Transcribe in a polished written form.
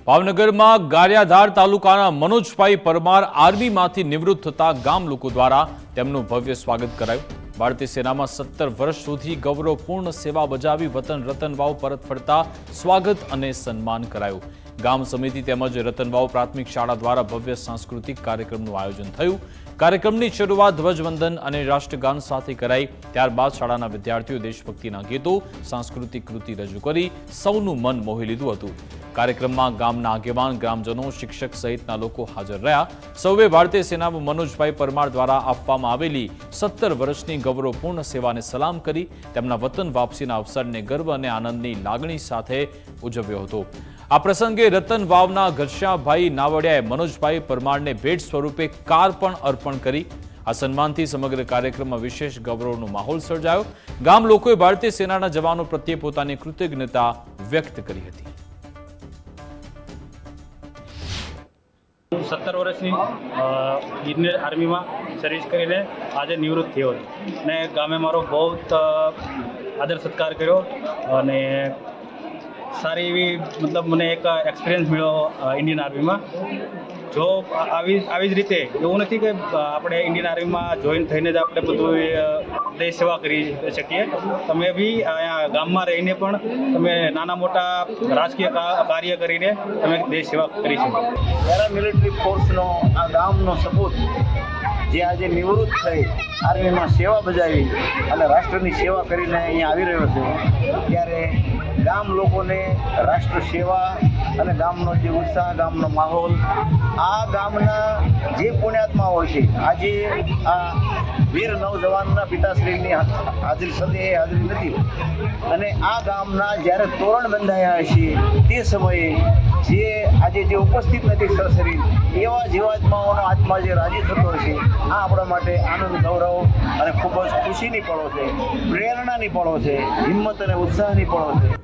ભાવનગરમાં ગારિયાધાર તાલુકાના મનોજભાઈ પરમાર આર્મીમાંથી નિવૃત્ત થતા ગામ લોકો દ્વારા તેમનું ભવ્ય સ્વાગત કરાયું। ભારતીય સેનામાં 17 વર્ષ સુધી ગૌરવપૂર્ણ સેવા બજાવી વતન રતનવાવ પરત ફરતા સ્વાગત અને સન્માન કરાયું। ગામ સમિતિ તેમજ રતનવાવ પ્રાથમિક શાળા દ્વારા ભવ્ય સાંસ્કૃતિક કાર્યક્રમનું આયોજન થયું। કાર્યક્રમની શરૂઆત ધ્વજવંદન અને રાષ્ટ્રગાન સાથે કરાઈ। ત્યારબાદ શાળાના વિદ્યાર્થીઓ દેશભક્તિના ગીતો, સાંસ્કૃતિક કૃતિ રજૂ કરી સૌનું મન મોહી લીધું હતું। કાર્યક્રમમાં ગામના આગેવાન, ગ્રામજનો, શિક્ષક સહિતના લોકો હાજર રહ્યા। સૌએ ભારતીય સેનામાં મનોજભાઈ પરમાર દ્વારા આપવામાં આવેલી 17 વર્ષની ગૌરવપૂર્ણ સેવાને સલામ કરી તેમના વતન વાપસીના અવસરને ગર્વ અને આનંદની લાગણી સાથે ઉજવ્યો હતો। આ પ્રસંગે રતનવાવના ઘનશ્યામભાઈ નાવડિયાએ મનોજભાઈ પરમારને ભેટ સ્વરૂપે કાર પણ અર્પણ કરી। આ સન્માનથી સમગ્ર કાર્યક્રમમાં વિશેષ ગૌરવનો માહોલ સર્જાયો। ગામ લોકોએ ભારતીય સેનાના જવાનો પ્રત્યે પોતાની કૃતજ્ઞતા વ્યક્ત કરી હતી। 17 વર્ષની ઇન્ડિયન આર્મીમાં સર્વિસ કરીને આજે નિવૃત્ત થયો હતો અને ગામે મારો બહુ આદર સત્કાર કર્યો અને સારી એવી મતલબ મને એક એક્સપિરિયન્સ મળ્યો ઇન્ડિયન આર્મીમાં। જો આવી જ રીતે એવું નથી કે આપણે ઇન્ડિયન આર્મીમાં જોઈન થઈને જ આપણે બધું દેશ સેવા કરી શકીએ। તમે બી અહીંયા ગામમાં રહીને પણ તમે નાના મોટા રાજકીય કાર્ય કરીને તમે દેશ સેવા કરી શકો। પેરામિલિટરી ફોર્સનો આ ગામનો સપૂત જે આજે નિવૃત્ત થઈ આર્મીમાં સેવા બજાવી અને રાષ્ટ્રની સેવા કરીને અહીંયા આવી રહ્યો છે, ત્યારે ગામ લોકોને રાષ્ટ્ર સેવા અને ગામનો જે ઉત્સાહ, ગામનો માહોલ, આ ગામના જે પુણ્યાત્માઓ છે, આજે આ વીર નવજવાનના પિતાશ્રીની હાજરી સદે હાજરી નથી અને આ ગામના જ્યારે તોરણ બંધાયા હશે તે સમયે જે આજે જે ઉપસ્થિત નથી સરસરી એવા જીવાત્માઓનો આત્મા જે રાજી થતો હશે, આ આપણા માટે આનંદ, ગૌરવ અને ખૂબ જ ખુશીની પળો છે, પ્રેરણાની પળો છે, હિંમત અને ઉત્સાહની પળો છે।